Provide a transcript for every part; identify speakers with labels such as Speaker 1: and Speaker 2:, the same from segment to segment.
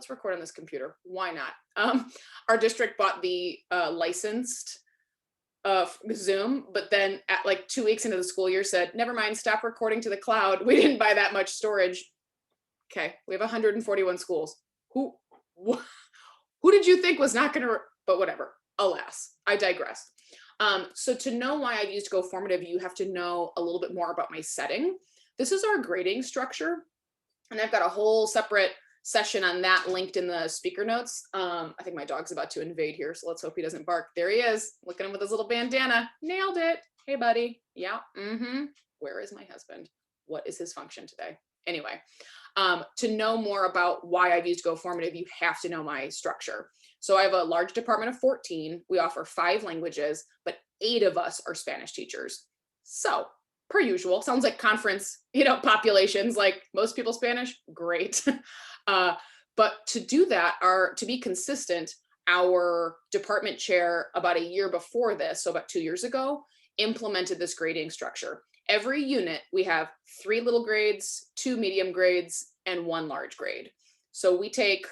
Speaker 1: let's record on this computer. Why not? Our district bought the licensed Zoom, but then at like 2 weeks into the school year said, never mind, stop recording to the cloud. We didn't buy that much storage. Okay, we have 141 schools. Who did you think was not going to, but whatever, alas, I digress. So to know why I've used GoFormative, you have to know a little bit more about my setting. This is our grading structure, and I've got a whole separate session on that linked in the speaker notes. I think my dog's about to invade here, so let's hope he doesn't bark. There he is, looking at him with his little bandana. Nailed it. Hey, buddy. Yeah. Where is my husband? What is his function today? Anyway, to know more about why I've used GoFormative, you have to know my structure. So I have a large department of 14. We offer 5 languages, but 8 of us are Spanish teachers. So per usual, sounds like conference, populations, like most people Spanish, great. But to do that, to be consistent, our department chair about a year before this, so about 2 years ago, implemented this grading structure. Every unit, we have 3 little grades, 2 medium grades, and 1 large grade. So we take,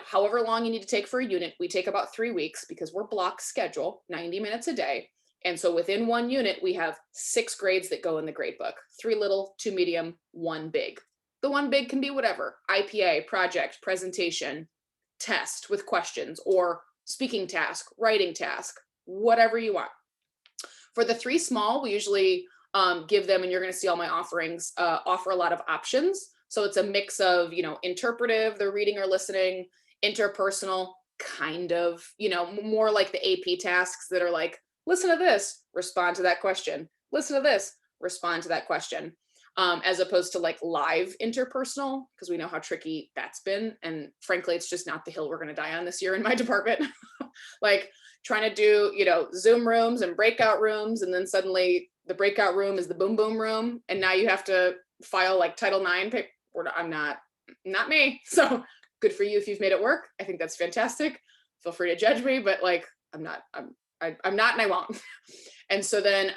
Speaker 1: however long you need to take for a unit, we take about 3 weeks because we're block schedule, 90 minutes a day. And so within 1 unit, we have 6 grades that go in the grade book, 3 little, 2 medium, 1 big. The 1 big can be whatever, IPA, project, presentation, test with questions, or speaking task, writing task, whatever you want. For the 3 small, we usually give them, and you're going to see all my offerings, offer a lot of options. So it's a mix of, interpretive, the reading or listening, interpersonal, kind of, more like the AP tasks that are like, listen to this, respond to that question. Listen to this, respond to that question. As opposed to like live interpersonal, because we know how tricky that's been. And frankly, it's just not the hill we're going to die on this year in my department. Like trying to do, Zoom rooms and breakout rooms. And then suddenly the breakout room is the boom boom room. And now you have to file like Title IX paper. I'm not me. So good for you if you've made it work. I think that's fantastic. Feel free to judge me, but like, I'm not and I won't. And so then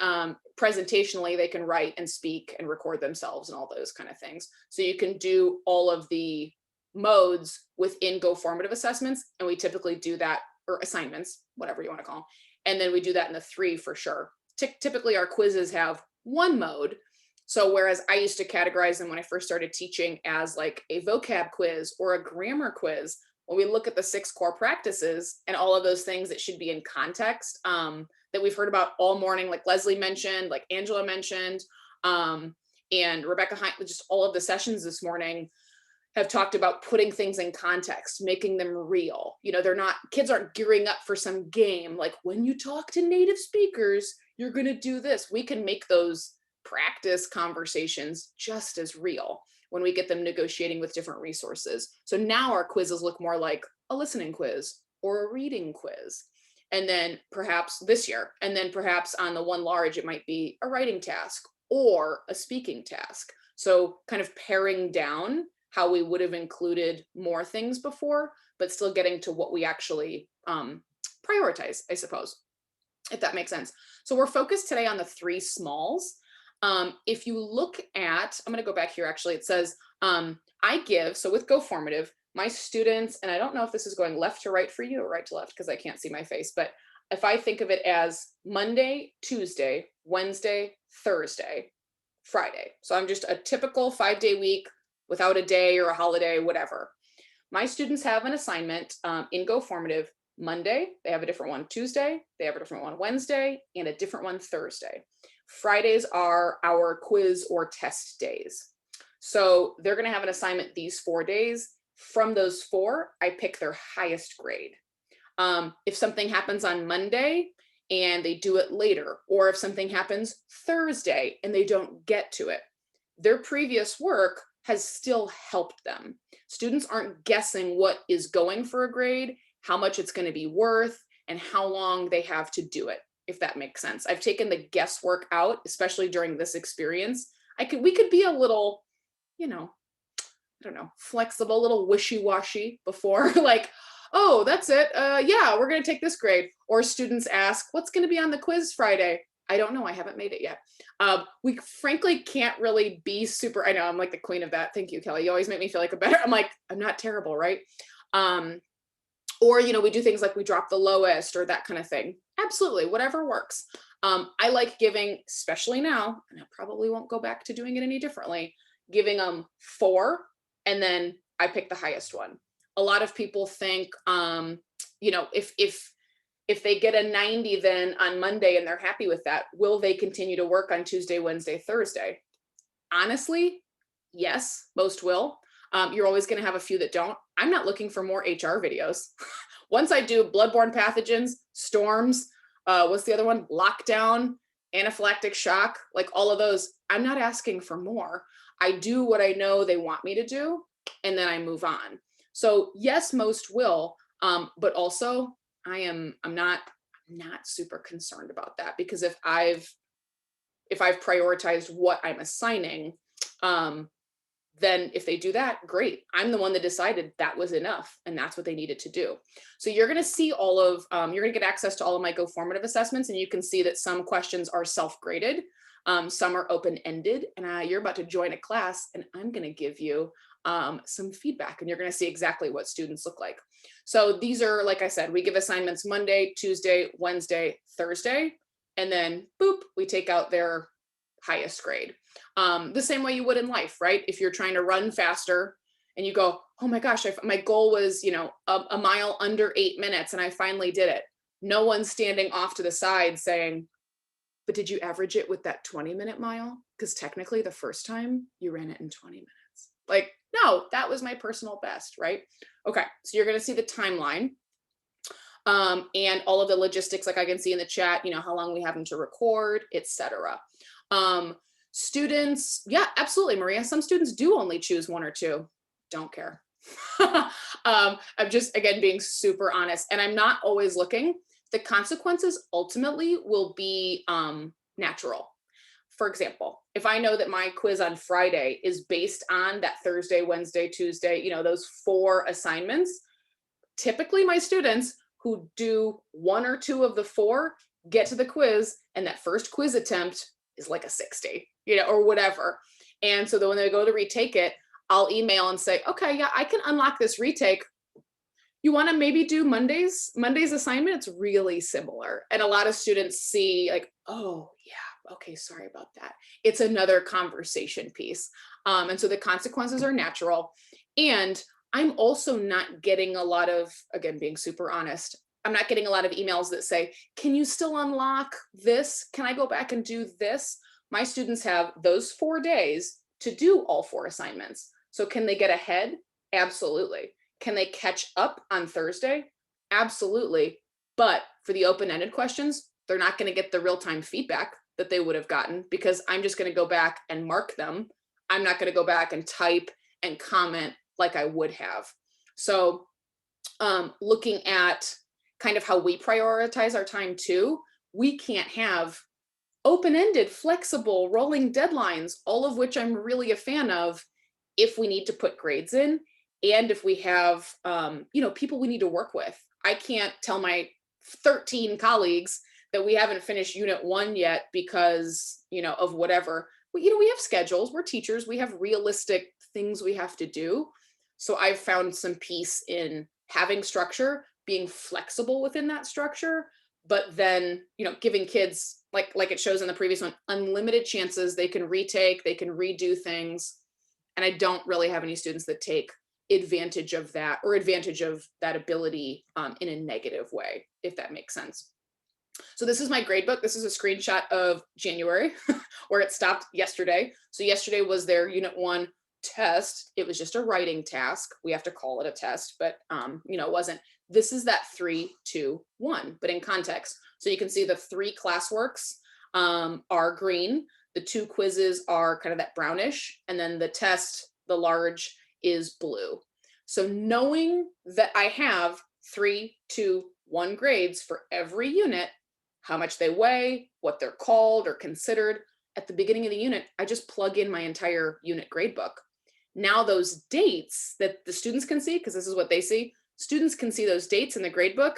Speaker 1: presentationally, they can write and speak and record themselves and all those kind of things. So you can do all of the modes within GoFormative assessments. And we typically do that, or assignments, whatever you want to call them. And then we do that in the 3 for sure. Typically our quizzes have 1 mode. So whereas I used to categorize them when I first started teaching as like a vocab quiz or a grammar quiz, when we look at the 6 core practices and all of those things that should be in context, that we've heard about all morning, like Leslie mentioned, like Angela mentioned, and Rebecca Hine, just all of the sessions this morning have talked about putting things in context, making them real. Kids aren't gearing up for some game. Like when you talk to native speakers, you're going to do this. We can make those practice conversations just as real when we get them negotiating with different resources. So now our quizzes look more like a listening quiz or a reading quiz. And then perhaps this year, and then perhaps on the 1 large, it might be a writing task or a speaking task. So kind of paring down how we would have included more things before, but still getting to what we actually prioritize, I suppose, if that makes sense. So we're focused today on the 3 smalls. If you look at, I'm going to go back here, actually, it says, I give, so with GoFormative, my students, and I don't know if this is going left to right for you or right to left because I can't see my face, but if I think of it as Monday, Tuesday, Wednesday, Thursday, Friday. So I'm just a typical 5-day week without a day or a holiday, whatever. My students have an assignment in GoFormative Monday, they have a different one Tuesday, they have a different one Wednesday, and a different one Thursday. Fridays are our quiz or test days. So they're going to have an assignment these 4 days. From those 4, I pick their highest grade. If something happens on Monday and they do it later, or if something happens Thursday and they don't get to it, their previous work has still helped them. Students aren't guessing what is going for a grade, how much it's going to be worth, and how long they have to do it, if that makes sense. I've taken the guesswork out, especially during this experience. We could be a little, I don't know, flexible, a little wishy-washy before, like, oh, that's it. Yeah, we're going to take this grade. Or students ask, what's going to be on the quiz Friday? I don't know. I haven't made it yet. We frankly can't really be super, I know I'm like the queen of that. Thank you, Kelly. You always make me feel like a better, I'm like, I'm not terrible, right? Or, we do things like we drop the lowest or that kind of thing. Absolutely, whatever works. I like giving, especially now, and I probably won't go back to doing it any differently, giving them 4, and then I pick the highest one. A lot of people think, if they get a 90 then on Monday and they're happy with that, will they continue to work on Tuesday, Wednesday, Thursday? Honestly, yes, most will. You're always going to have a few that don't. I'm not looking for more HR videos. Once I do bloodborne pathogens, storms, what's the other one? Lockdown, anaphylactic shock, like all of those, I'm not asking for more. I do what I know they want me to do, and then I move on. So yes, most will, but also I'm not super concerned about that, because if I've prioritized what I'm assigning, then if they do that, great. I'm the one that decided that was enough and that's what they needed to do. So you're going to see all of, you're going to get access to all of my GoFormative assessments, and you can see that some questions are self-graded, some are open-ended, and you're about to join a class and I'm going to give you some feedback, and you're going to see exactly what students look like. So these are, like I said, we give assignments Monday, Tuesday, Wednesday, Thursday, and then boop, we take out their highest grade. The same way you would in life, right? If you're trying to run faster and you go, oh my gosh, my goal was, a mile under 8 minutes and I finally did it. No one's standing off to the side saying, but did you average it with that 20-minute mile? Because technically the first time you ran it in 20 minutes. Like, no, that was my personal best, right? Okay, so you're going to see the timeline. And all of the logistics, like I can see in the chat, how long we have them to record, etc. Students, yeah, absolutely, Maria. Some students do only choose 1 or 2. Don't care. I'm just, again, being super honest, and I'm not always looking. The consequences ultimately will be natural. For example, if I know that my quiz on Friday is based on that Thursday, Wednesday, Tuesday, those 4 assignments, typically my students who do 1 or 2 of the 4 get to the quiz, and that first quiz attempt is like a 60, or whatever. And so then when they go to retake it, I'll email and say, okay, yeah, I can unlock this retake. You want to maybe do Monday's assignment? It's really similar. And a lot of students see like, oh yeah, okay, sorry about that. It's another conversation piece. And so the consequences are natural. And I'm also not getting a lot of, again, being super honest, I'm not getting a lot of emails that say, can you still unlock this? Can I go back and do this? My students have those 4 days to do all 4 assignments. So can they get ahead? Absolutely. Can they catch up on Thursday? Absolutely. But for the open-ended questions, they're not going to get the real-time feedback that they would have gotten, because I'm just going to go back and mark them. I'm not going to go back and type and comment like I would have. So looking at kind of how we prioritize our time too, we can't have open-ended, flexible, rolling deadlines, all of which I'm really a fan of, if we need to put grades in, and if we have, people we need to work with. I can't tell my 13 colleagues that we haven't finished unit 1 yet because, of whatever. Well, we have schedules, we're teachers, we have realistic things we have to do. So I've found some peace in having structure, being flexible within that structure, but then, giving kids, like it shows in the previous one, unlimited chances. They can retake, they can redo things. And I don't really have any students that take advantage of that, or advantage of that ability in a negative way, if that makes sense. So this is my gradebook. This is a screenshot of January where it stopped yesterday. So yesterday was their unit 1 test. It was just a writing task. We have to call it a test, but it wasn't. This is that 3, 2, 1, but in context. So you can see the 3 classworks are green. The 2 quizzes are kind of that brownish, and then the test, the large, is blue. So knowing that I have 3, 2, 1 grades for every unit, how much they weigh, what they're called or considered, at the beginning of the unit, I just plug in my entire unit gradebook. Now those dates that the students can see, because this is what they see, students can see those dates in the gradebook,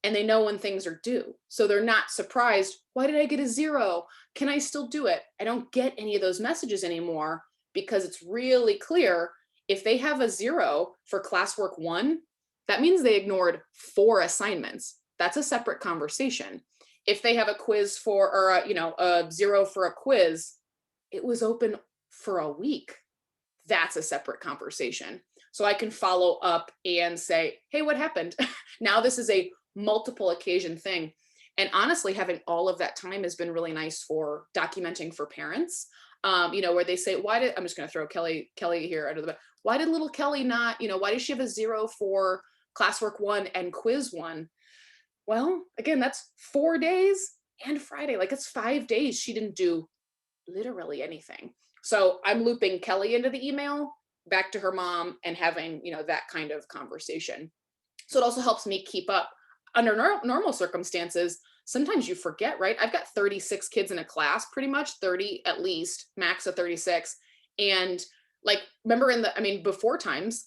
Speaker 1: and they know when things are due. So they're not surprised. Why did I get a 0? Can I still do it? I don't get any of those messages anymore because it's really clear if they have a 0 for classwork 1, that means they ignored 4 assignments. That's a separate conversation. If they have a quiz for, or a 0 for a quiz, it was open for a week. That's a separate conversation. So I can follow up and say, hey, what happened? Now this is a multiple occasion thing. And honestly, having all of that time has been really nice for documenting for parents, where they say, I'm just going to throw Kelly here under the bus. Why did little Kelly not, why does she have a 0 for classwork 1 and quiz 1? Well, again, that's 4 days and Friday. Like it's 5 days. She didn't do literally anything. So I'm looping Kelly into the email back to her mom and having, that kind of conversation. So it also helps me keep up. Under normal circumstances, sometimes you forget, right? I've got 36 kids in a class, pretty much 30 at least, max of 36. And like, remember before times,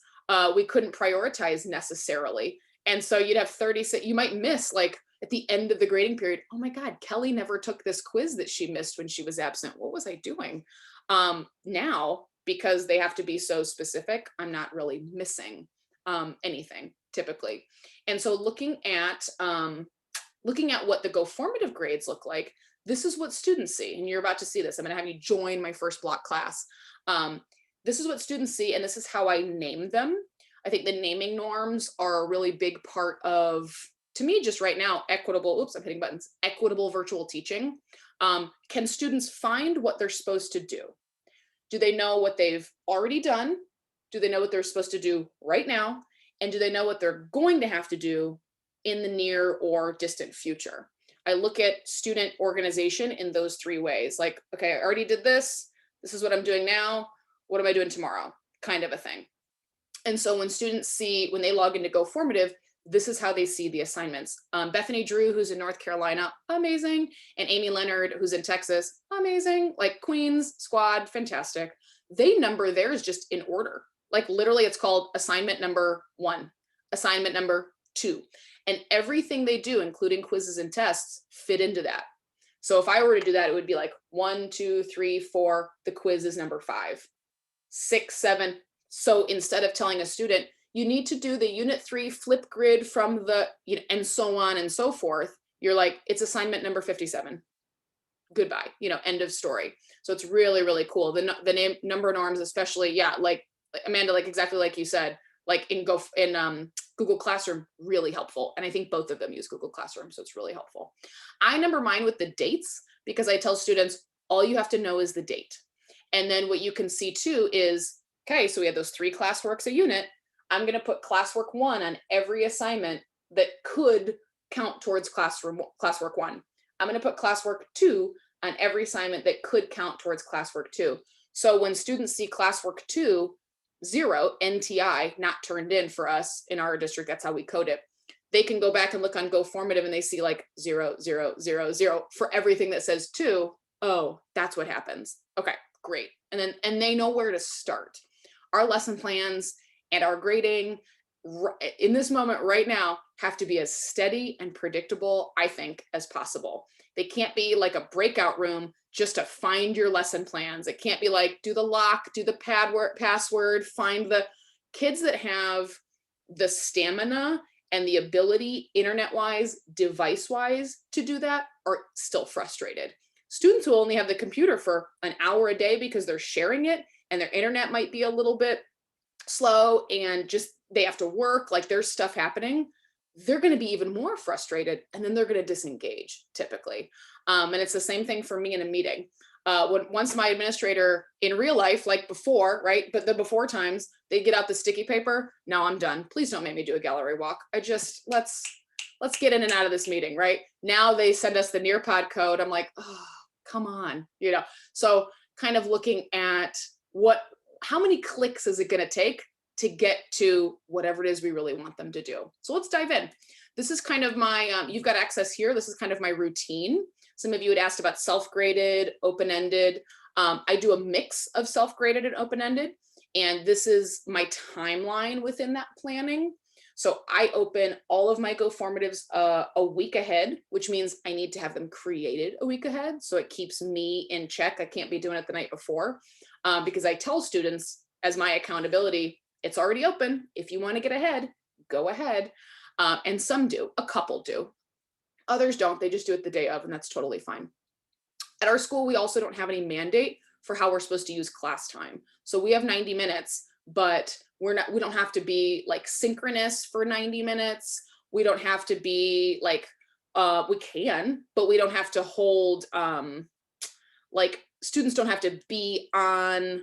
Speaker 1: we couldn't prioritize necessarily. And so you'd have 36, you might miss like at the end of the grading period, oh my God, Kelly never took this quiz that she missed when she was absent. What was I doing? Now, because they have to be so specific, I'm not really missing anything typically. And so looking at what the GoFormative grades look like, this is what students see. And you're about to see this. I'm going to have you join my first block class. This is what students see, and this is how I name them. I think the naming norms are a really big part of, to me, just right now, equitable virtual teaching. Can students find what they're supposed to do? Do they know what they've already done? Do they know what they're supposed to do right now? And do they know what they're going to have to do in the near or distant future? I look at student organization in those 3 ways. Like, okay, I already did this. This is what I'm doing now. What am I doing tomorrow? Kind of a thing. And so when students when they log into GoFormative, this is how they see the assignments. Bethany Drew, who's in North Carolina, amazing. And Amy Leonard, who's in Texas, amazing. Like Queens, Squad, fantastic. They number theirs just in order. Like literally it's called assignment number 1, assignment number 2. And everything they do, including quizzes and tests, fit into that. So if I were to do that, it would be like 1, 2, 3, 4, the quiz is number 5, 6, 7. So instead of telling a student, you need to do the unit 3 flip grid from the, and so on and so forth, you're like, it's assignment number 57. Goodbye, end of story. So it's really, really cool. The name number norms, especially, yeah, like Amanda, like exactly like you said, like in Google Classroom, really helpful. And I think both of them use Google Classroom, so it's really helpful. I number mine with the dates because I tell students, all you have to know is the date. And then what you can see too is, okay, so we have those 3 classworks a unit. I'm going to put classwork 1 on every assignment that could count towards classwork 1. I'm going to put classwork 2 on every assignment that could count towards classwork 2. So when students see classwork 2, 0, NTI, not turned in for us in our district, that's how we code it. They can go back and look on GoFormative and they see like 0, 0, 0, 0 for everything that says 2. Oh, that's what happens. Okay, great. And they know where to start. Our lesson plans and our grading in this moment right now have to be as steady and predictable, I think, as possible. They can't be like a breakout room just to find your lesson plans. It can't be like, do the lock, do the password, find the kids that have the stamina and the ability internet-wise, device-wise to do that are still frustrated. Students who only have the computer for an hour a day because they're sharing it and their internet might be a little bit slow and just they have to work, like there's stuff happening, they're going to be even more frustrated and then they're going to disengage typically. And it's the same thing for me in a meeting. Once my administrator in real life, like before, right? But the before times, they get out the sticky paper. No, I'm done. Please don't make me do a gallery walk. Let's get in and out of this meeting, right? Now they send us the Nearpod code. I'm like, oh, come on, So kind of looking at how many clicks is it going to take to get to whatever it is we really want them to do. So let's dive in. This is kind of my, you've got access here. This is kind of my routine. Some of you had asked about self-graded, open-ended. I do a mix of self-graded and open-ended. And this is my timeline within that planning. So I open all of my GoFormatives a week ahead, which means I need to have them created a week ahead. So it keeps me in check. I can't be doing it the night before because I tell students as my accountability, it's already open. If you want to get ahead, go ahead. And some do, a couple do. Others don't, they just do it the day of, and that's totally fine. At our school, we also don't have any mandate for how we're supposed to use class time. So we have 90 minutes, but we don't have to be like synchronous for 90 minutes. We don't have to be like, we can, but we don't have to hold, like students don't have to be on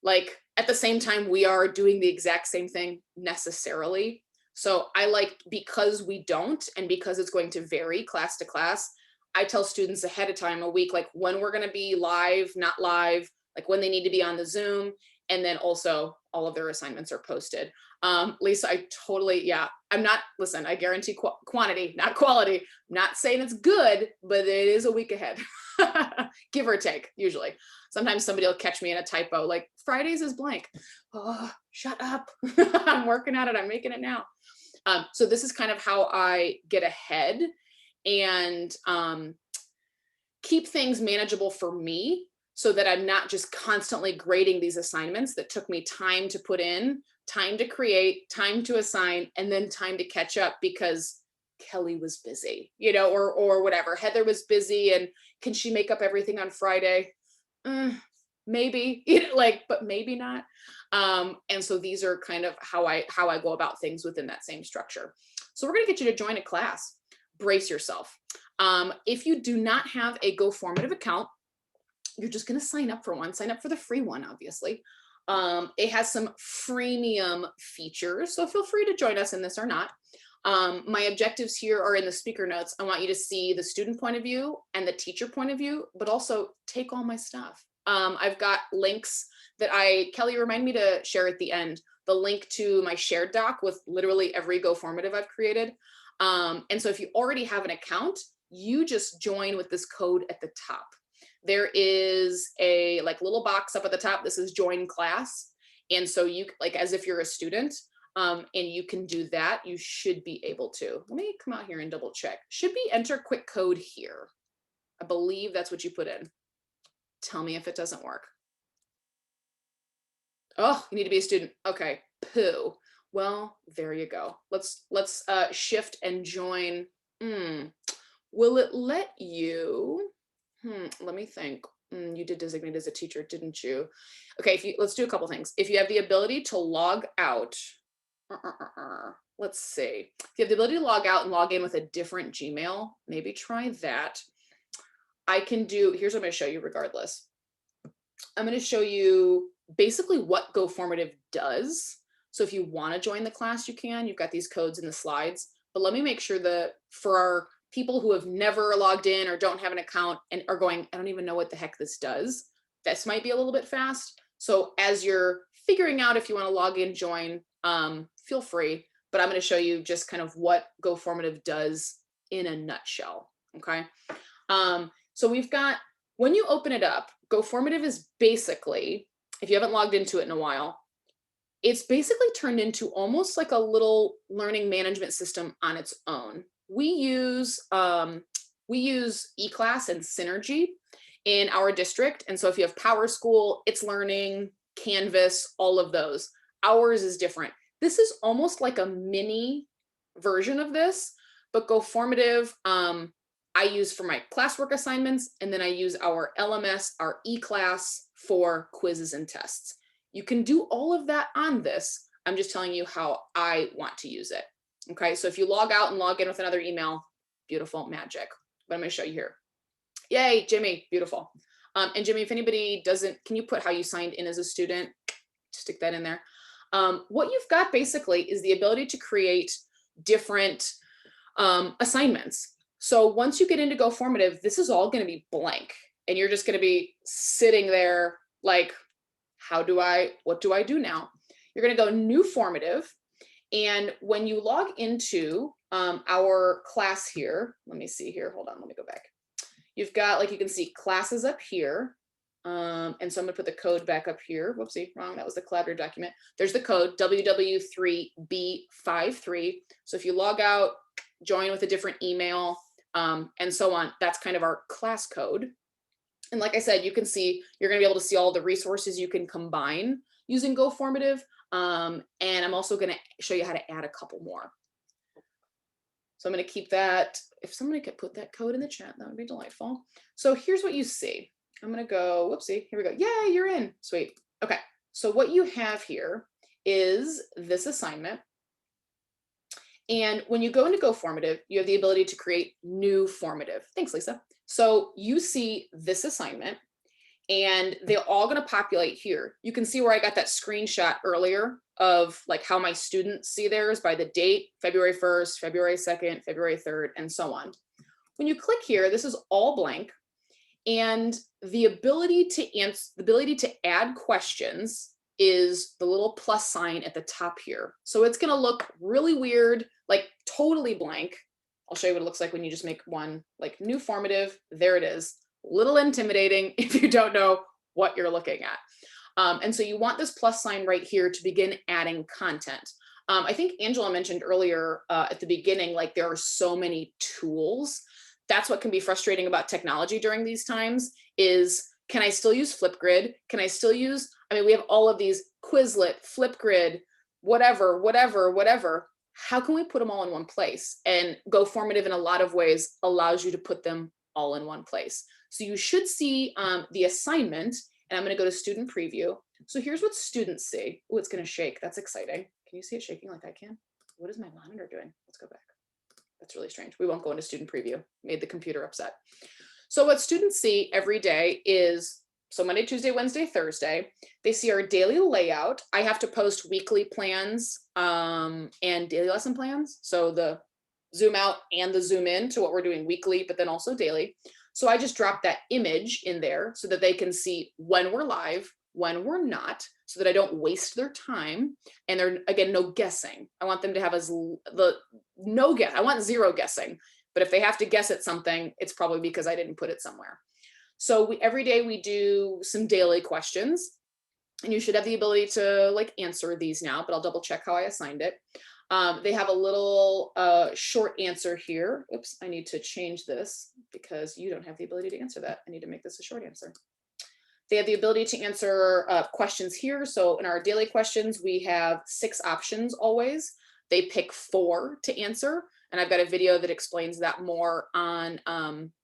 Speaker 1: like at the same time we are doing the exact same thing necessarily. So I like, because we don't, and because it's going to vary class to class, I tell students ahead of time, a week, like when we're going to be live, not live, like when they need to be on the Zoom. And then also all of their assignments are posted. Lisa, I totally, yeah, I'm not, listen, I guarantee quantity, not quality. I'm not saying it's good, but it is a week ahead, give or take, usually. Sometimes somebody will catch me in a typo, like Fridays is blank. Oh, shut up. I'm working at it. I'm making it now. So this is kind of how I get ahead and keep things manageable for me so that I'm not just constantly grading these assignments that took me time to put in, time to create, time to assign, and then time to catch up because Kelly was busy, you know, or whatever. Heather was busy, and can she make up everything on Friday? Maybe, you know, like, but maybe not. And so these are kind of how I go about things within that same structure. So we're going to get you to join a class. Brace yourself. If you do not have a GoFormative account, you're just going to sign up for one. Sign up for the free one, obviously. It has some freemium features, so feel free to join us in this or not. My objectives here are in the speaker notes. I want you to see the student point of view and the teacher point of view, but also take all my stuff. I've got links that Kelly, remind me to share at the end, the link to my shared doc with literally every GoFormative I've created. And so if you already have an account, you just join with this code at the top. There is a like little box up at the top. This is join class. And so you, like, as if you're a student, and you can do that, you should be able to. Let me come out here and double check. Should be enter quick code here. I believe that's what you put in. Tell me if it doesn't work. Oh, you need to be a student. Okay, poo. Well, there you go. Let's shift and join. Will it let you? Let me think. You did designate as a teacher, didn't you? Okay, let's do a couple things. If you have the ability to log out, let's see. If you have the ability to log out and log in with a different Gmail, maybe try that. I can do, here's what I'm going to show you regardless. I'm going to show you basically what GoFormative does. So if you want to join the class, you can. You've got these codes in the slides. But let me make sure that for our people who have never logged in or don't have an account and are going, I don't even know what the heck this does. This might be a little bit fast. So as you're figuring out if you want to log in, join, feel free. But I'm going to show you just kind of what GoFormative does in a nutshell. Okay. So we've got, when you open it up, GoFormative is basically, if you haven't logged into it in a while, it's basically turned into almost like a little learning management system on its own. We use eClass and Synergy in our district. And so if you have Power School, It's Learning, Canvas, all of those. Ours is different. This is almost like a mini version of this, but GoFormative, I use for my classwork assignments, and then I use our LMS, our eClass for quizzes and tests. You can do all of that on this. I'm just telling you how I want to use it. Okay, so if you log out and log in with another email, beautiful, magic. But I'm going to show you here. Yay, Jimmy, beautiful. And Jimmy, if anybody doesn't, can you put how you signed in as a student? Stick that in there. What you've got basically is the ability to create different assignments. So once you get into GoFormative, this is all going to be blank, and you're just going to be sitting there like, what do I do now? You're going to go new formative. And when you log into our class here, let me see here. Hold on, let me go back. You've got, like, you can see classes up here. And so I'm gonna put the code back up here. Whoopsie, wrong, that was the collaborative document. There's the code, WW3B53. So if you log out, join with a different email, and so on, that's kind of our class code. And like I said, you can see, you're gonna be able to see all the resources you can combine using GoFormative. And I'm also gonna show you how to add a couple more. So I'm gonna keep that. If somebody could put that code in the chat, that would be delightful. So here's what you see. I'm gonna go, whoopsie, here we go. Yay, you're in, sweet. Okay, so what you have here is this assignment. And when you go into GoFormative, you have the ability to create new formative. Thanks, Lisa. So you see this assignment and they're all gonna populate here. You can see where I got that screenshot earlier of like how my students see theirs by the date, February 1st, February 2nd, February 3rd, and so on. When you click here, this is all blank. And the ability to add questions is the little plus sign at the top here. So it's gonna look really weird, like totally blank. I'll show you what it looks like when you just make one, like new formative, there it is. Little intimidating if you don't know what you're looking at. And so you want this plus sign right here to begin adding content. I think Angela mentioned earlier at the beginning, like there are so many tools. That's what can be frustrating about technology during these times is, can I still use Flipgrid? Can I still use, I mean, we have all of these Quizlet, Flipgrid, whatever. How can we put them all in one place? And GoFormative in a lot of ways allows you to put them all in one place. So you should see the assignment, and I'm gonna go to student preview. So here's what students see. Oh, it's gonna shake, that's exciting. Can you see it shaking like I can? What is my monitor doing? Let's go back. That's really strange. We won't go into student preview. Made the computer upset. So what students see every day is, so Monday, Tuesday, Wednesday, Thursday, they see our daily layout. I have to post weekly plans and daily lesson plans. So the zoom out and the zoom in to what we're doing weekly, but then also daily. So I just dropped that image in there so that they can see when we're live, when we're not, so that I don't waste their time. And they're, again, no guessing. I want them to have no guess. I want zero guessing. But if they have to guess at something, it's probably because I didn't put it somewhere. So every day we do some daily questions, and you should have the ability to like answer these now, but I'll double check how I assigned it. They have a little short answer here. Oops, I need to change this because you don't have the ability to answer that. I need to make this a short answer. They have the ability to answer questions here. So in our daily questions, we have 6 options always. They pick 4 to answer. And I've got a video that explains that more on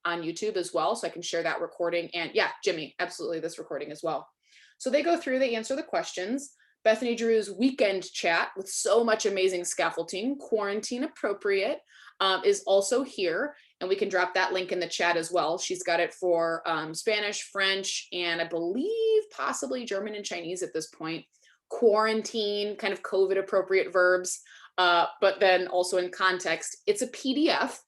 Speaker 1: YouTube as well. So I can share that recording. And yeah, Jimmy, absolutely, this recording as well. So they go through, they answer the questions. Bethany Drew's weekend chat with so much amazing scaffolding, quarantine appropriate, is also here. And we can drop that link in the chat as well. She's got it for Spanish, French, and I believe possibly German and Chinese at this point. Quarantine, kind of COVID appropriate verbs. But then also in context, it's a PDF.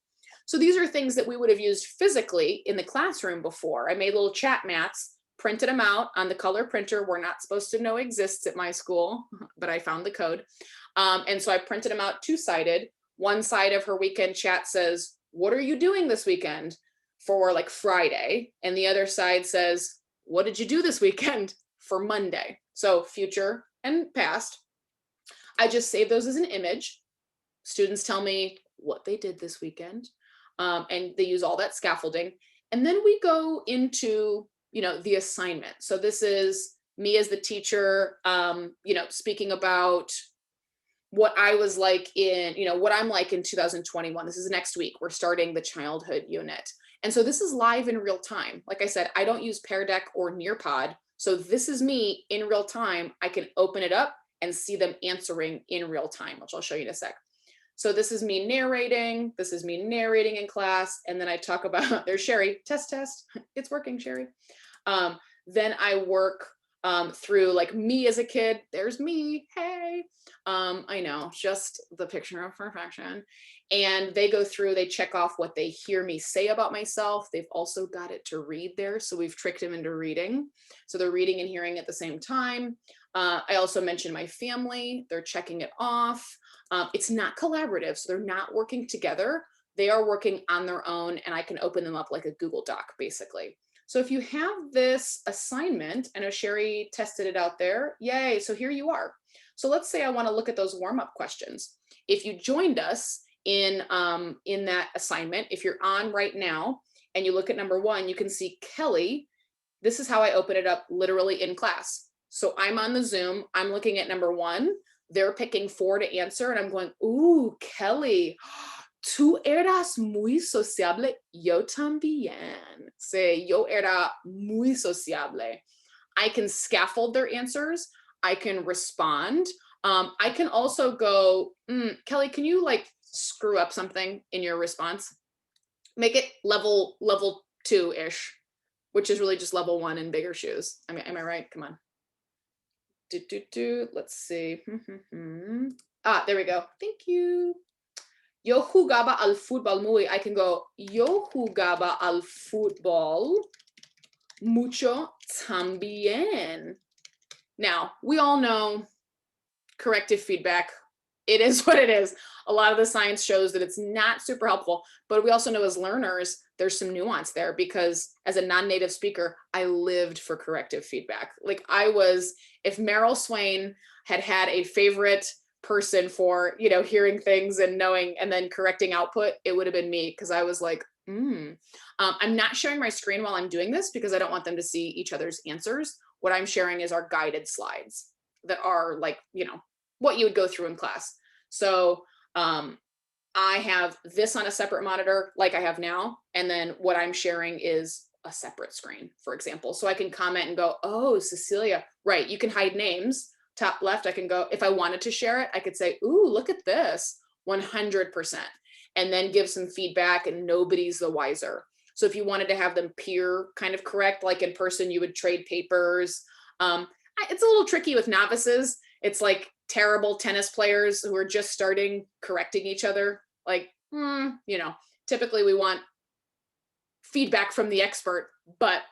Speaker 1: So these are things that we would have used physically in the classroom before. I made little chat mats, printed them out on the color printer we're not supposed to know exists at my school, but I found the code. And so I printed them out 2-sided. One side of her weekend chat says, what are you doing this weekend for like Friday? And the other side says, what did you do this weekend for Monday? So future and past. I just save those as an image. Students tell me what they did this weekend, and they use all that scaffolding. And then we go into, the assignment. So this is me as the teacher, speaking about what I was like in, what I'm like in 2021. This is next week. We're starting the childhood unit. And so this is live in real time. Like I said, I don't use Pear Deck or Nearpod. So this is me in real time. I can open it up and see them answering in real time, which I'll show you in a sec. So this is me narrating. This is me narrating in class. And then I talk about, there's Sherry, test. It's working, Sherry. Then I work through like me as a kid. There's me, hey. I know, just the picture of perfection. And they go through, they check off what they hear me say about myself. They've also got it to read there. So we've tricked them into reading. So they're reading and hearing at the same time. I also mentioned my family. They're checking it off. It's not collaborative, so they're not working together. They are working on their own, and I can open them up like a Google Doc, basically. So if you have this assignment, I know Sherry tested it out there. Yay, so here you are. So let's say I want to look at those warm-up questions. If you joined us in that assignment, if you're on right now and you look at number 1, you can see Kelly. This is how I open it up literally in class. So I'm on the Zoom, I'm looking at number 1, they're picking 4 to answer, and I'm going, ooh, Kelly, tú eras muy sociable, yo también. Say, yo era muy sociable. I can scaffold their answers, I can respond. I can also go, Kelly, can you like screw up something in your response? Make it level 2-ish, which is really just level 1 in bigger shoes. I mean, am I right? Come on. Let's see. There we go. Thank you. Yo jugaba al fútbol muy. I can go, yo jugaba al fútbol mucho también. Now, we all know corrective feedback. It is what it is. A lot of the science shows that it's not super helpful, but we also know as learners, there's some nuance there, because as a non-native speaker, I lived for corrective feedback. Like if Meryl Swain had a favorite person for, hearing things and knowing and then correcting output, it would have been me, because I was like, I'm not sharing my screen while I'm doing this because I don't want them to see each other's answers. What I'm sharing is our guided slides that are like, what you would go through in class. So I have this on a separate monitor like I have now, and then what I'm sharing is a separate screen, for example. So I can comment and go, oh, Cecilia, right, you can hide names. Top left, I can go, if I wanted to share it, I could say, ooh, look at this, 100%, and then give some feedback, and nobody's the wiser. So if you wanted to have them peer kind of correct, like in person, you would trade papers. It's a little tricky with novices. It's like terrible tennis players who are just starting correcting each other. Like, typically we want feedback from the expert, but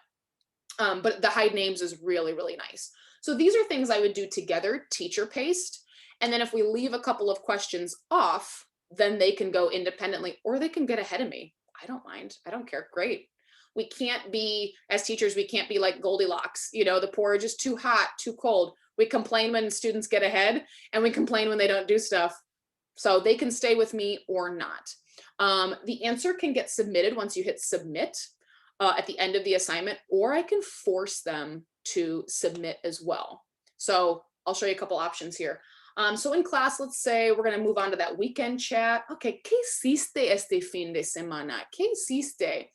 Speaker 1: the hide names is really, really nice. So these are things I would do together, teacher paced. And then if we leave a couple of questions off, then they can go independently, or they can get ahead of me. I don't mind. I don't care. Great. We can't be, as teachers, we can't be like Goldilocks. The porridge is too hot, too cold. We complain when students get ahead, and we complain when they don't do stuff. So they can stay with me or not. The answer can get submitted once you hit submit at the end of the assignment, or I can force them to submit as well. So I'll show you a couple options here. So in class, let's say we're going to move on to that weekend chat. Okay, ¿qué hiciste este fin de semana? ¿Qué hiciste?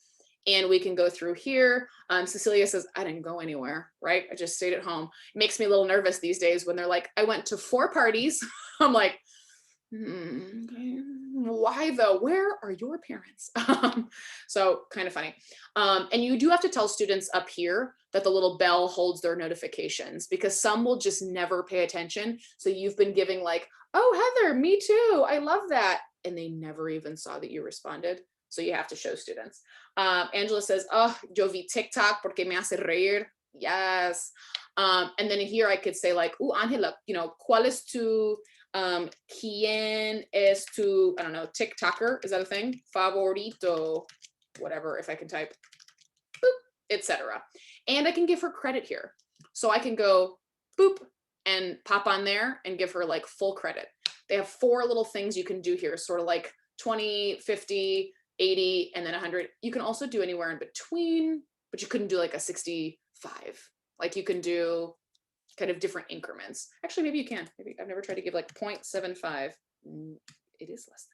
Speaker 1: And we can go through here. Cecilia says, I didn't go anywhere, right? I just stayed at home. It makes me a little nervous these days when they're like, I went to 4 parties. I'm like, okay. Why though? Where are your parents? So kind of funny. And you do have to tell students up here that the little bell holds their notifications, because some will just never pay attention. So you've been giving like, oh, Heather, me too, I love that. And they never even saw that you responded. So you have to show students. Angela says, oh, yo vi TikTok porque me hace reír. Yes. And then here I could say like, oh, Angela, ¿cuál es tu, ¿quién es tu, I don't know, TikToker? Is that a thing? Favorito, whatever, if I can type, boop, etc. And I can give her credit here. So I can go boop and pop on there and give her like full credit. They have 4 little things you can do here, sort of like 20, 50, 80, and then 100. You can also do anywhere in between, but you couldn't do like a 65. Like you can do kind of different increments. Actually, maybe you can. Maybe I've never tried to give like 0.75. It is less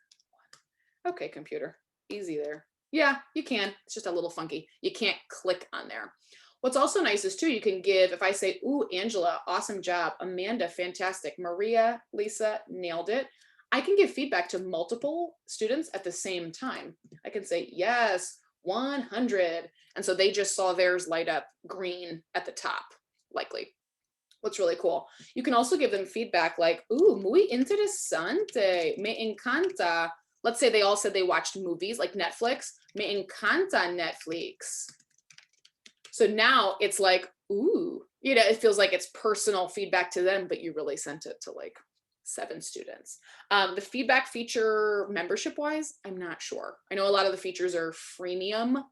Speaker 1: than 1. Okay, computer, easy there. Yeah, you can. It's just a little funky. You can't click on there. What's also nice is too, you can give, if I say, ooh, Angela, awesome job. Amanda, fantastic. Maria, Lisa, nailed it. I can give feedback to multiple students at the same time. I can say, yes, 100. And so they just saw theirs light up green at the top, likely. What's really cool. You can also give them feedback like, ooh, muy interesante, me encanta. Let's say they all said they watched movies like Netflix. Me encanta Netflix. So now it's like, ooh, it feels like it's personal feedback to them, but you really sent it to like 7 students. The feedback feature membership wise, I'm not sure. I know a lot of the features are freemium.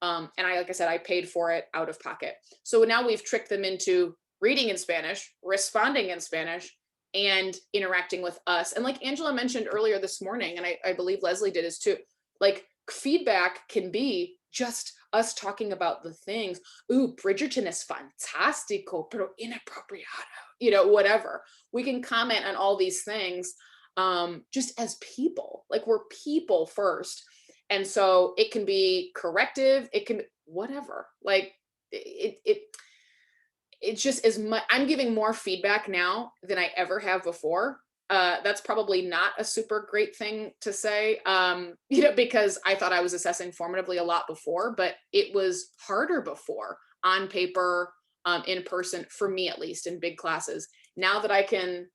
Speaker 1: And like I said, I paid for it out of pocket. So now we've tricked them into reading in Spanish, responding in Spanish, and interacting with us. And like Angela mentioned earlier this morning, and I believe Leslie did as too, like feedback can be just us talking about the things. Ooh, Bridgerton is fantastico, pero inapropriado, whatever. We can comment on all these things just as people, like we're people first. And so it can be corrective, it can be whatever, like it's just as much, I'm giving more feedback now than I ever have before. That's probably not a super great thing to say, because I thought I was assessing formatively a lot before, but it was harder before on paper, in person, for me at least, in big classes. Now that I can,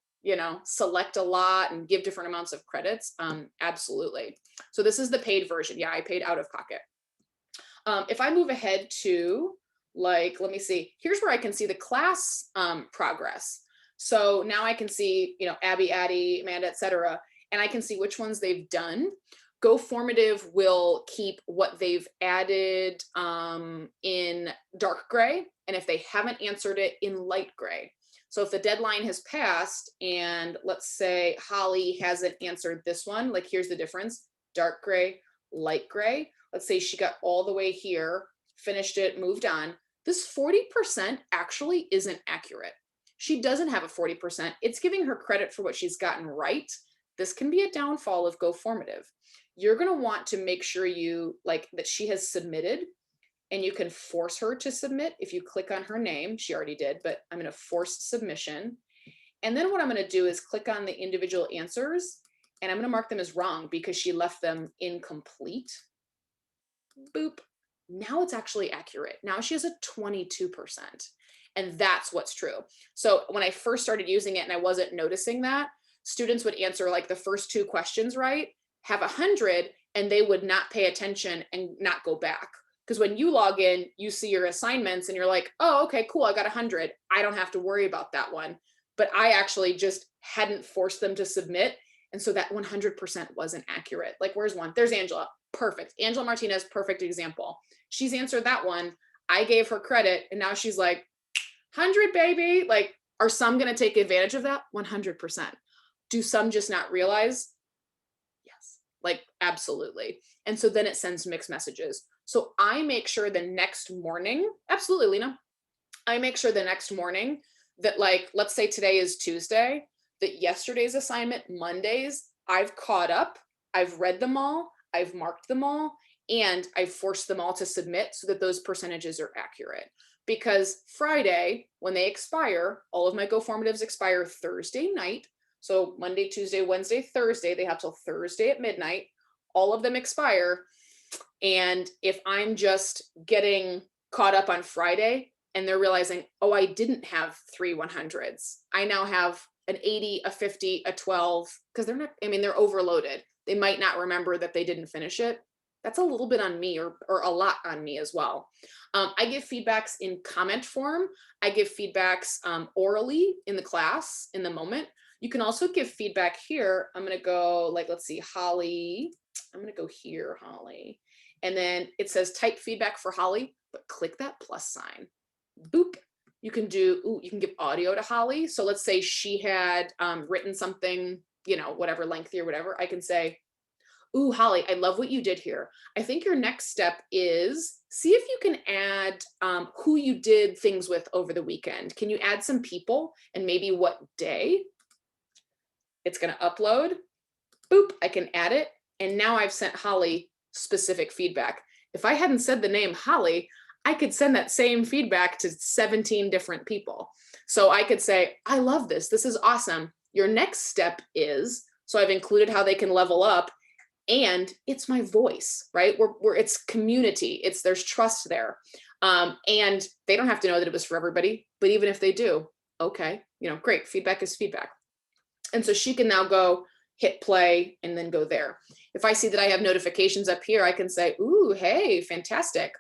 Speaker 1: select a lot and give different amounts of credits, absolutely. So this is the paid version. Yeah, I paid out of pocket. If I move ahead to, like, let me see, here's where I can see the class progress. So now I can see, Abby, Addie, Amanda, etc. And I can see which ones they've done. GoFormative will keep what they've added in dark gray, and if they haven't answered it, in light gray. So if the deadline has passed and let's say Holly hasn't answered this one, like here's the difference, dark gray, light gray. Let's say she got all the way here, finished it, moved on. This 40% actually isn't accurate. She doesn't have a 40%. It's giving her credit for what she's gotten right. This can be a downfall of GoFormative. You're going to want to make sure that she has submitted, and you can force her to submit. If you click on her name, she already did, but I'm going to force submission. And then what I'm going to do is click on the individual answers, and I'm going to mark them as wrong because she left them incomplete. Boop. Now it's actually accurate. Now she has a 22%. And that's what's true. So when I first started using it and I wasn't noticing that, students would answer like the first 2 questions right, have 100, and they would not pay attention and not go back. Because when you log in, you see your assignments and you're like, oh, okay, cool, I got 100. I don't have to worry about that one. But I actually just hadn't forced them to submit. And so that 100% wasn't accurate. Like, where's one? There's Angela. Perfect. Angela Martinez, perfect example. She's answered that one. I gave her credit. And now she's like, 100, baby. Like, are some going to take advantage of that? 100%. Do some just not realize? Yes, like absolutely. And so then it sends mixed messages. So I make sure the next morning, absolutely, Lena, I make sure the next morning that, like, let's say today is Tuesday, that yesterday's assignment, Mondays, I've caught up, I've read them all, I've marked them all, and I've forced them all to submit so that those percentages are accurate. Because Friday, when they expire, all of my GoFormatives expire Thursday night. So Monday, Tuesday, Wednesday, Thursday, they have till Thursday at midnight. All of them expire. And if I'm just getting caught up on Friday and they're realizing, oh, I didn't have 3 100s. I now have an 80, a 50, a 12, because they're overloaded. They might not remember that they didn't finish it. That's a little bit on me, or a lot on me as well. I give feedbacks in comment form. I give feedbacks orally in the class, in the moment. You can also give feedback here. I'm going to go, like, let's see, Holly. I'm going to go here, Holly. And then it says type feedback for Holly, but click that plus sign. Boop. You can give audio to Holly. So let's say she had written something, whatever, lengthy or whatever. I can say, ooh, Holly, I love what you did here. I think your next step is see if you can add who you did things with over the weekend. Can you add some people and maybe what day? It's going to upload. Boop, I can add it. And now I've sent Holly specific feedback. If I hadn't said the name Holly, I could send that same feedback to 17 different people. So I could say, I love this. This is awesome. Your next step is, so I've included how they can level up, and it's my voice, right? It's community. There's trust there. And they don't have to know that it was for everybody, but even if they do, okay, great, feedback is feedback. And so she can now go hit play and then go there. If I see that I have notifications up here, I can say, ooh, hey, fantastic.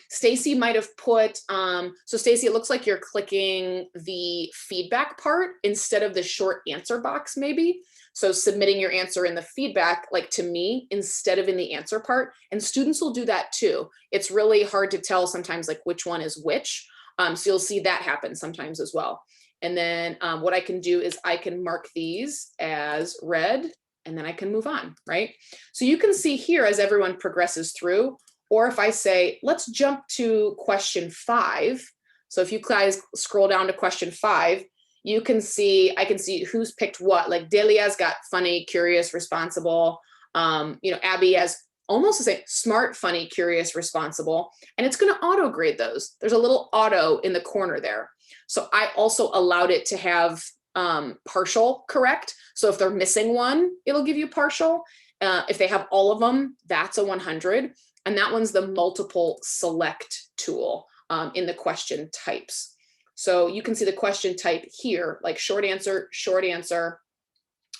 Speaker 1: Stacy might have put, so Stacy, it looks like you're clicking the feedback part instead of the short answer box maybe. So submitting your answer in the feedback, like to me, instead of in the answer part, and students will do that too. It's really hard to tell sometimes like which one is which. So you'll see that happen sometimes as well. And then what I can do is I can mark these as red, and then I can move on, right? So you can see here as everyone progresses through, or if I say, let's jump to question 5. So if you guys scroll down to question 5, you can see, I can see who's picked what. Like Delia's got funny, curious, responsible. You know, Abby has almost the same, smart, funny, curious, responsible. And it's going to auto grade those. There's a little auto in the corner there. So I also allowed it to have partial correct. So if they're missing one, it'll give you partial. If they have all of them, that's a 100. And that one's the multiple select tool in the question types. So you can see the question type here, like short answer,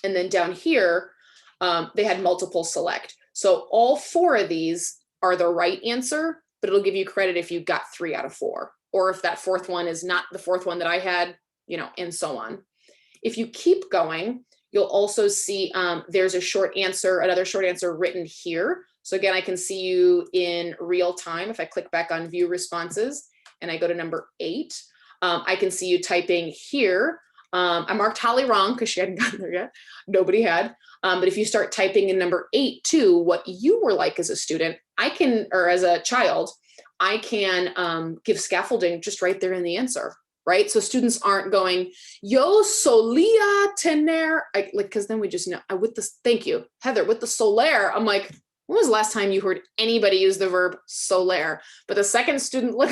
Speaker 1: and then down here, they had multiple select. So all 4 of these are the right answer, but it'll give you credit if you got 3 out of 4, or if that 4th one is not the 4th one that I had, you know, and so on. If you keep going, you'll also see there's a short answer, another short answer written here. So again, I can see you in real time. If I click back on view responses and I go to number 8, I can see you typing here. I marked Holly wrong because she hadn't gotten there yet. Nobody had. But if you start typing in number 8 too, what you were like as a student, I can, or as a child, I can give scaffolding just right there in the answer, right? So students aren't going, yo solía tener, like, because then we just know, with this, thank you, Heather, with the soler, I'm like, when was the last time you heard anybody use the verb soler? But the second student, look,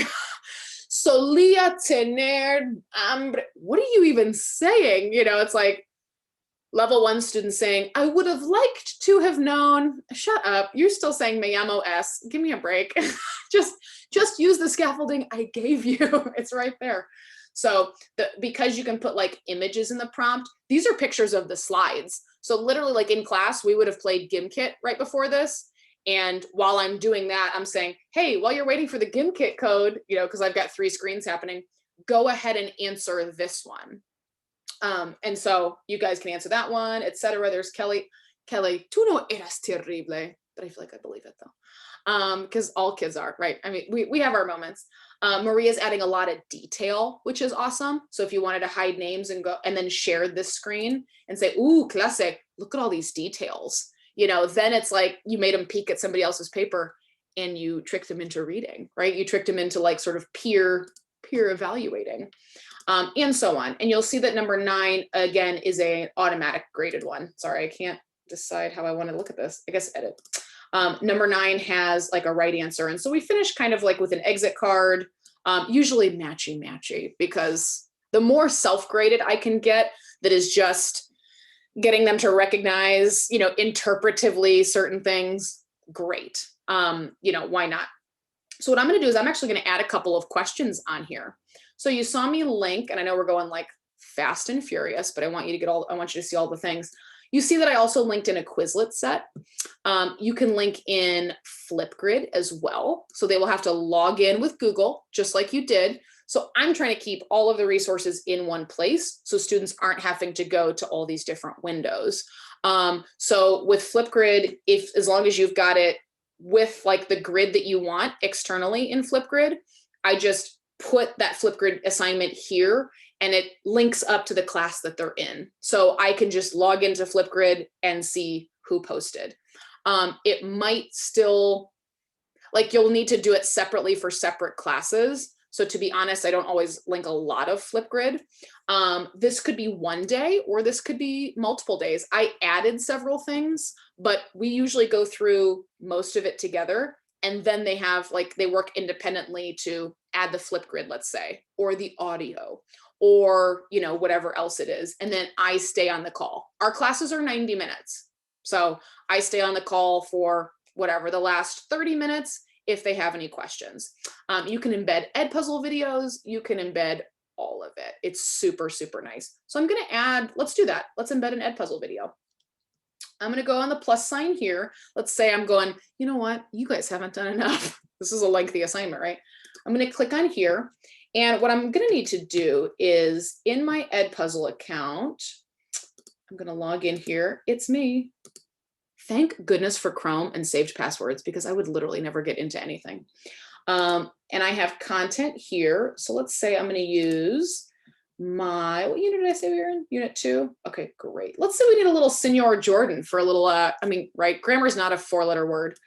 Speaker 1: solía tener hambre. What are you even saying? You know, it's like level 1 student saying, I would have liked to have known. Shut up. You're still saying me llamo es. Give me a break. just use the scaffolding I gave you. It's right there. So because you can put like images in the prompt, these are pictures of the slides. So literally like in class, we would have played GimKit right before this. And while I'm doing that, I'm saying, hey, while you're waiting for the GimKit code, you know, because I've got 3 screens happening, go ahead and answer this one. And so you guys can answer that one, etc. There's Kelly, tú no eras terrible, but I feel like I believe it though. Because all kids are, right? I mean, we have our moments. Maria's adding a lot of detail, which is awesome. So if you wanted to hide names and go and then share this screen and say, ooh, clase, look at all these details. You know, then it's like you made them peek at somebody else's paper and you tricked them into reading, right? You tricked them into like sort of peer evaluating, and so on. And you'll see that number 9, again, is an automatic graded one. Sorry, I can't decide how I want to look at this. I guess edit. Number 9 has like a right answer. And so we finish kind of like with an exit card, usually matchy, because the more self-graded I can get that is just getting them to recognize, you know, interpretively certain things, great. You know, why not? So what I'm going to do is I'm actually going to add a couple of questions on here. So you saw me link, and I know we're going like fast and furious, but I want you to I want you to see all the things. You see that I also linked in a Quizlet set. You can link in Flipgrid as well. So they will have to log in with Google, just like you did. So I'm trying to keep all of the resources in one place so students aren't having to go to all these different windows. So with Flipgrid, as long as you've got it with like the grid that you want externally in Flipgrid, I just put that Flipgrid assignment here and it links up to the class that they're in. So I can just log into Flipgrid and see who posted. It might still, like you'll need to do it separately for separate classes. So to be honest, I don't always link a lot of Flipgrid. This could be one day or this could be multiple days. I added several things, but we usually go through most of it together. And then they have like, they work independently to add the Flipgrid, let's say, or the audio, or, you know, whatever else it is. And then I stay on the call. Our classes are 90 minutes. So I stay on the call for whatever, the last 30 minutes, if they have any questions. You can embed Edpuzzle videos. You can embed all of it. It's super, super nice. So I'm going to add, let's do that. Let's embed an Edpuzzle video. I'm going to go on the plus sign here. Let's say I'm going, you know what? You guys haven't done enough. This is a lengthy assignment, right? I'm going to click on here. And what I'm going to need to do is in my Edpuzzle account, I'm gonna log in here. It's me. Thank goodness for Chrome and saved passwords, because I would literally never get into anything. And I have content here. So let's say I'm gonna use what unit did I say we were in? Unit 2? Okay, great. Let's say we need a little Senor Jordan for a little, I mean, right, grammar is not a 4-letter word.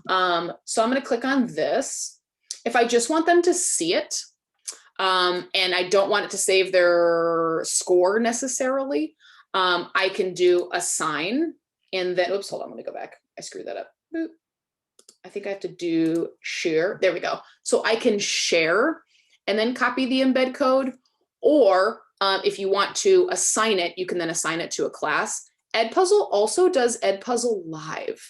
Speaker 1: So I'm gonna click on this. If I just want them to see it, and I don't want it to save their score necessarily, I can do assign, and then, oops, hold on, let me go back. I screwed that up. Boop. I think I have to do share. There we go. So I can share and then copy the embed code, or if you want to assign it, you can then assign it to a class. Edpuzzle also does Edpuzzle Live.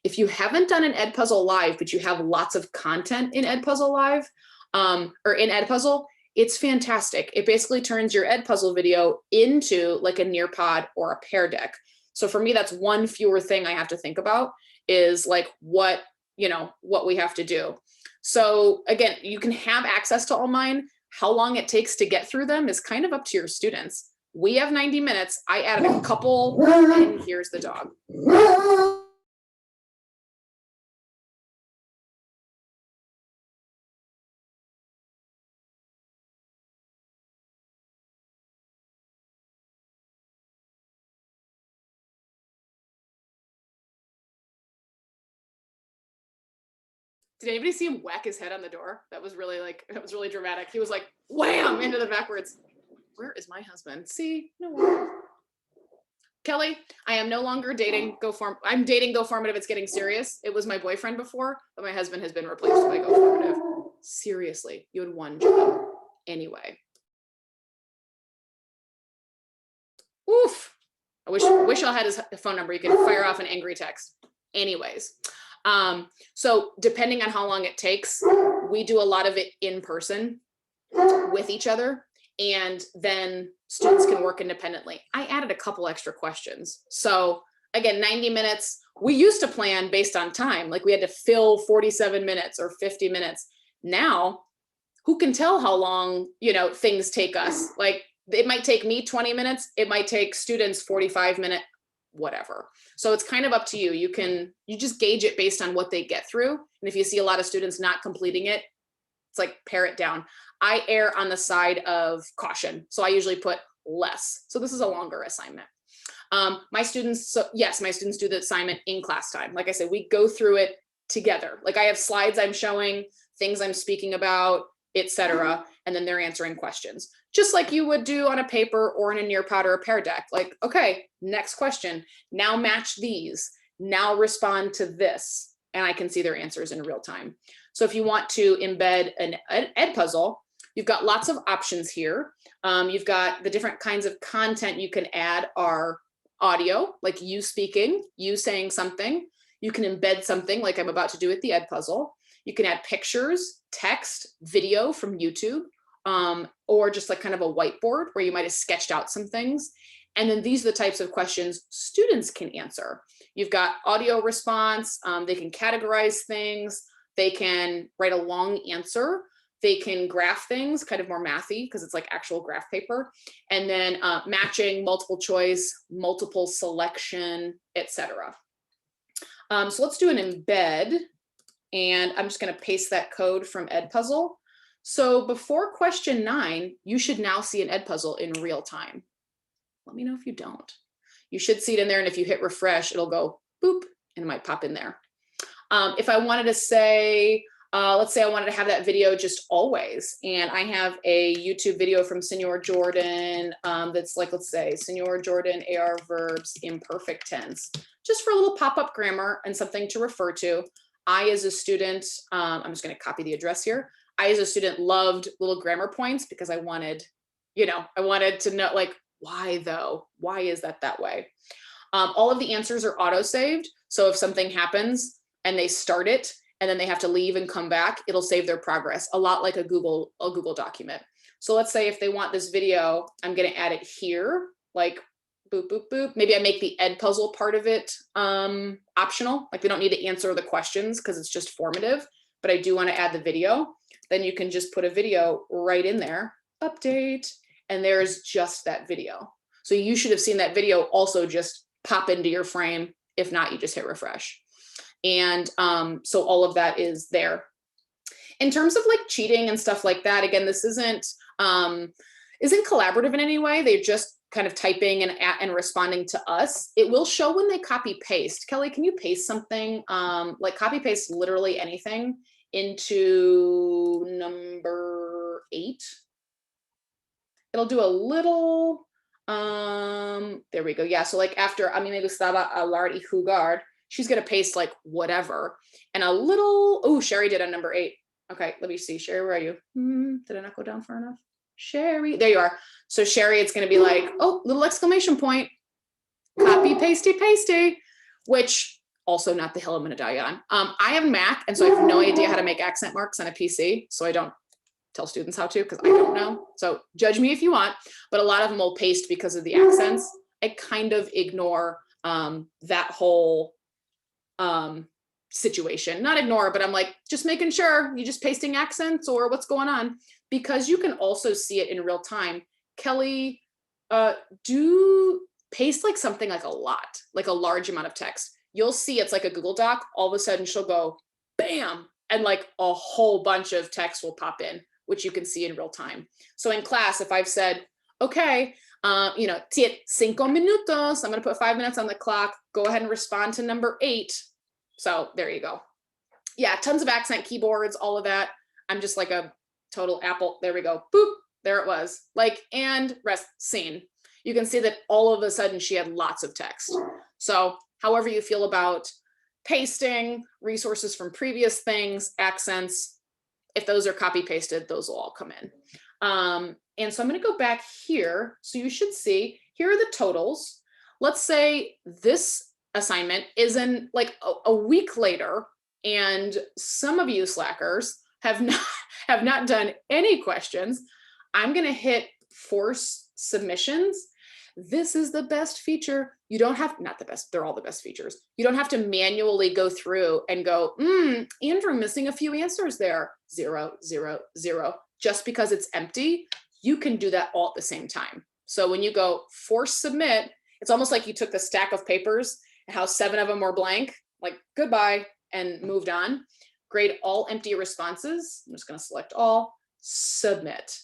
Speaker 1: If you haven't done an Edpuzzle Live, but you have lots of content in Edpuzzle Live, or in Edpuzzle, it's fantastic. It basically turns your Edpuzzle video into like a Nearpod or a Pear Deck. So for me, that's one fewer thing I have to think about, is like what we have to do. So again, you can have access to all mine. How long it takes to get through them is kind of up to your students. We have 90 minutes. I added a couple, and here's the dog. Did anybody see him whack his head on the door? That was really dramatic. He was like, wham, into the backwards. Where is my husband? See, no. Kelly, I am no longer dating I'm dating GoFormative. It's getting serious. It was my boyfriend before, but my husband has been replaced by GoFormative. Seriously, you had one job. Anyway. Oof. I wish I had his phone number. You could fire off an angry text. Anyways. So depending on how long it takes, we do a lot of it in person with each other, and then students can work independently. I added a couple extra questions. So again, 90 minutes, we used to plan based on time, like we had to fill 47 minutes or 50 minutes. Now, who can tell how long, things take us? Like it might take me 20 minutes. It might take students 45 minutes. Whatever. So it's kind of up to you. You just gauge it based on what they get through. And if you see a lot of students not completing it, it's like pare it down. I err on the side of caution. So I usually put less. So this is a longer assignment. My students do the assignment in class time. Like I said, we go through it together. Like I have slides I'm showing, things I'm speaking about, etc. And then they're answering questions, just like you would do on a paper or in a Nearpod or a Pear Deck. Like, okay, next question. Now match these. Now respond to this. And I can see their answers in real time. So if you want to embed an Edpuzzle, you've got lots of options here. You've got the different kinds of content you can add are audio, like you speaking, you saying something. You can embed something like I'm about to do with the Edpuzzle. You can add pictures, text, video from YouTube, or just like kind of a whiteboard where you might have sketched out some things. And then these are the types of questions students can answer. You've got audio response. They can categorize things. They can write a long answer. They can graph things, kind of more mathy because it's like actual graph paper. And then matching, multiple choice, multiple selection, etc. So let's do an embed. And I'm just going to paste that code from Edpuzzle. So before question 9, you should now see an Edpuzzle in real time. Let me know if you don't. You should see it in there. And if you hit refresh, it'll go boop, and it might pop in there. If I wanted to say, let's say I wanted to have that video just always, and I have a YouTube video from Senor Jordan that's like, let's say, Senor Jordan AR verbs imperfect tense, just for a little pop-up grammar and something to refer to. I, as a student, I'm just going to copy the address here. I, as a student, loved little grammar points because I wanted, I wanted to know, like, why though? Why is that way? All of the answers are auto-saved. So if something happens and they start it and then they have to leave and come back, it'll save their progress, a lot like a Google document. So let's say if they want this video, I'm going to add it here, like boop, boop, boop. Maybe I make the Edpuzzle part of it optional. Like they don't need to answer the questions because it's just formative, but I do want to add the video. Then you can just put a video right in there, update, and there's just that video. So you should have seen that video also just pop into your frame. If not, you just hit refresh. And so all of that is there. In terms of like cheating and stuff like that, again, this isn't collaborative in any way. They're just kind of typing and responding to us. It will show when they copy paste. Kelly, can you paste something, like copy paste literally anything into number 8? It'll do a little, there we go. Yeah, so like after a mí me gustaba hablar y jugar, she's gonna paste like whatever. And a little, oh, Sherry did on number 8. Okay, let me see. Sherry, where are you? Did I not go down far enough? Sherry, there you are. So Sherry, it's going to be like, oh, little exclamation point, copy, pasty, pasty, which also not the hill I'm going to die on. I have Mac, and so I have no idea how to make accent marks on a PC. So I don't tell students how to because I don't know. So judge me if you want, but a lot of them will paste because of the accents. I kind of ignore that whole situation, not ignore, but I'm like, just making sure you just pasting accents or what's going on, because you can also see it in real time. Kelly, do paste like something like a lot, like a large amount of text. You'll see it's like a Google Doc. All of a sudden she'll go bam, and like a whole bunch of text will pop in, which you can see in real time. So in class, if I've said, okay, you know, 5 minutos, I'm going to put 5 minutes on the clock. Go ahead and respond to number 8. So there you go. Yeah, tons of accent keyboards, all of that. I'm just like a total Apple. There we go. Boop. There it was. Like, and rest scene. You can see that all of a sudden she had lots of text. So however you feel about pasting, resources from previous things, accents, if those are copy pasted, those will all come in. And so I'm going to go back here. So you should see, here are the totals. Let's say this assignment is in like a week later, and some of you slackers have not done any questions. I'm going to hit force submissions. This is the best feature. You don't have, not the best, they're all the best features. You don't have to manually go through and go, Andrew, missing a few answers there. 0, 0, 0. Just because it's empty, you can do that all at the same time. So when you go force submit, it's almost like you took the stack of papers and how 7 of them were blank, like goodbye, and moved on. Grade all empty responses. I'm just going to select all, submit.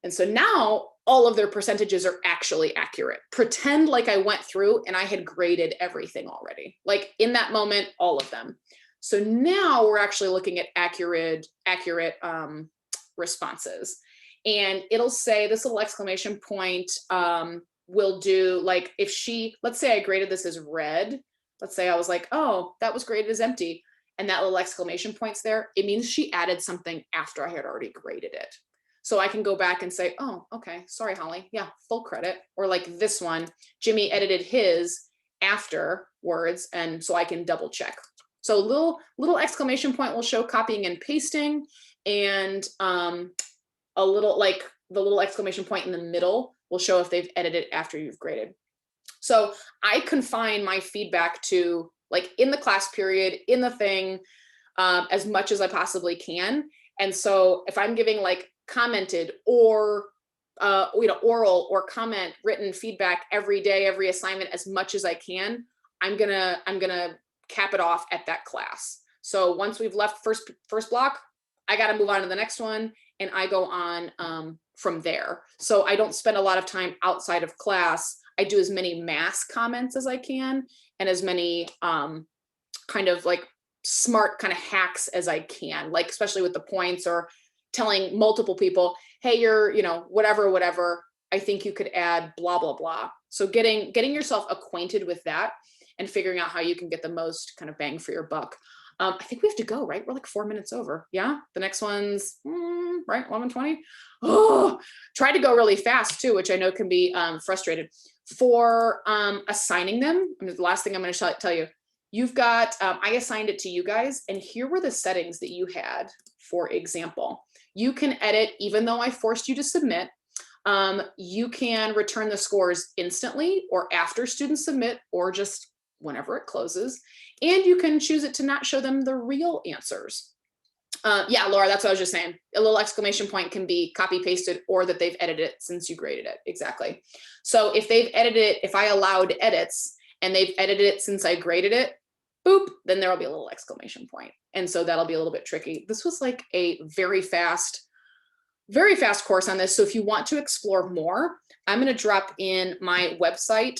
Speaker 1: And so now all of their percentages are actually accurate. Pretend like I went through and I had graded everything already. Like in that moment, all of them. So now we're actually looking at accurate responses. And it'll say this little exclamation point will do, like if she, let's say I graded this as red. Let's say I was like, oh, that was graded as empty. And that little exclamation point's there. It means she added something after I had already graded it. So I can go back and say, oh, okay, sorry, Holly. Yeah, full credit. Or like this one, Jimmy edited his afterwards, and so I can double check. So little exclamation point will show copying and pasting, and a little, like the little exclamation point in the middle will show if they've edited after you've graded. So I confine my feedback to like in the class period, in the thing, as much as I possibly can. And so if I'm giving like commented or oral or comment written feedback every day, every assignment, as much as I can, I'm gonna cap it off at that class. So once we've left first block, I got to move on to the next one, and I go on from there. So I don't spend a lot of time outside of class. I do as many mass comments as I can, and as many kind of like smart kind of hacks as I can, like especially with the points, or telling multiple people, hey, you're, whatever, I think you could add blah, blah, blah. So getting yourself acquainted with that and figuring out how you can get the most kind of bang for your buck. I think we have to go, right? We're like 4 minutes over. Yeah. The next one's right. 11:20. Oh, try to go really fast too, which I know can be frustrated for assigning them. I mean, the last thing I'm going to tell you, you've got, I assigned it to you guys, and here were the settings that you had. For example, you can edit, even though I forced you to submit. You can return the scores instantly or after students submit, or just whenever it closes. And you can choose it to not show them the real answers. Yeah, Laura, that's what I was just saying. A little exclamation point can be copy pasted or that they've edited it since you graded it. Exactly. So if they've edited it, if I allowed edits and they've edited it since I graded it, boop, then there'll be a little exclamation point. And so that'll be a little bit tricky. This was like a very fast course on this. So if you want to explore more, I'm going to drop in my website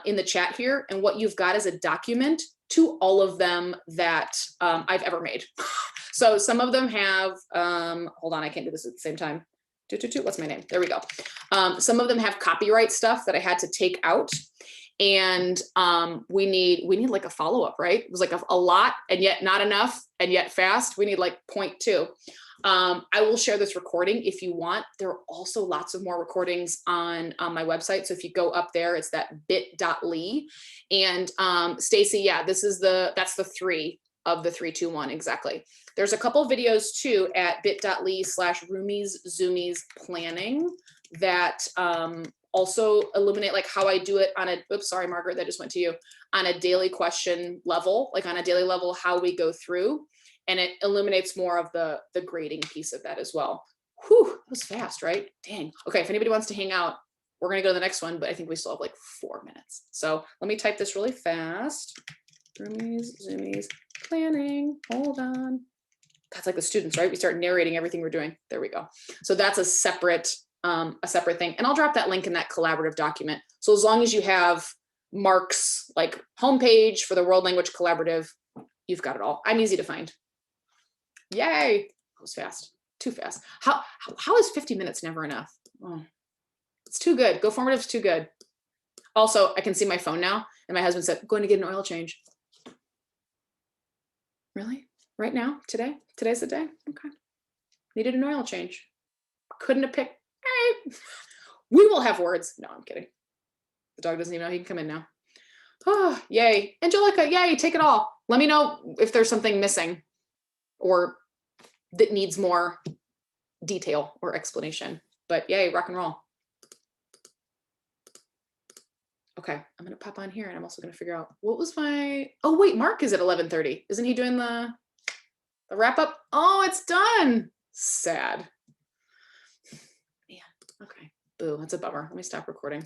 Speaker 1: in the chat here. And what you've got is a document to all of them that I've ever made. So some of them have, hold on, I can't do this at the same time. What's my name? There we go. Some of them have copyright stuff that I had to take out. And we need like a follow-up, right? It was like a lot and yet not enough and yet fast. We need like 0.2. I will share this recording if you want. There are also lots of more recordings on my website. So if you go up there, it's that bit.ly. And Stacy, yeah, that's the 3 of the 3, 2, 1, exactly. There's a couple videos too at bit.ly/roomies zoomies planning that also illuminate like how I do it on a, oops, sorry, Margaret, that just went to you, on a daily question level, like on a daily level, how we go through. And it illuminates more of the grading piece of that as well. Whew, that was fast, right? Dang. Okay, if anybody wants to hang out, we're gonna go to the next one, but I think we still have like 4 minutes. So let me type this really fast. Roomies, zoomies, planning, hold on. That's like the students, right? We start narrating everything we're doing. There we go. So that's a separate thing. And I'll drop that link in that collaborative document. So as long as you have Mark's like homepage for the World Language Collaborative, you've got it all. I'm easy to find. Yay. That was fast. Too fast. How is 50 minutes never enough? Oh, it's too good. GoFormative's too good. Also, I can see my phone now. And my husband said, I'm going to get an oil change. Really? Right now? Today? Today's the day? Okay. Needed an oil change. Couldn't have picked. All right. We will have words. No, I'm kidding. The dog doesn't even know he can come in now. Oh, yay. Angelica, yay, take it all. Let me know if there's something missing or that needs more detail or explanation. But yay, rock and roll. Okay, I'm gonna pop on here and I'm also gonna figure out what was my, oh wait, Mark is at 11:30. Isn't he doing the wrap up? Oh, it's done. Sad. Man, okay, boo, that's a bummer. Let me stop recording.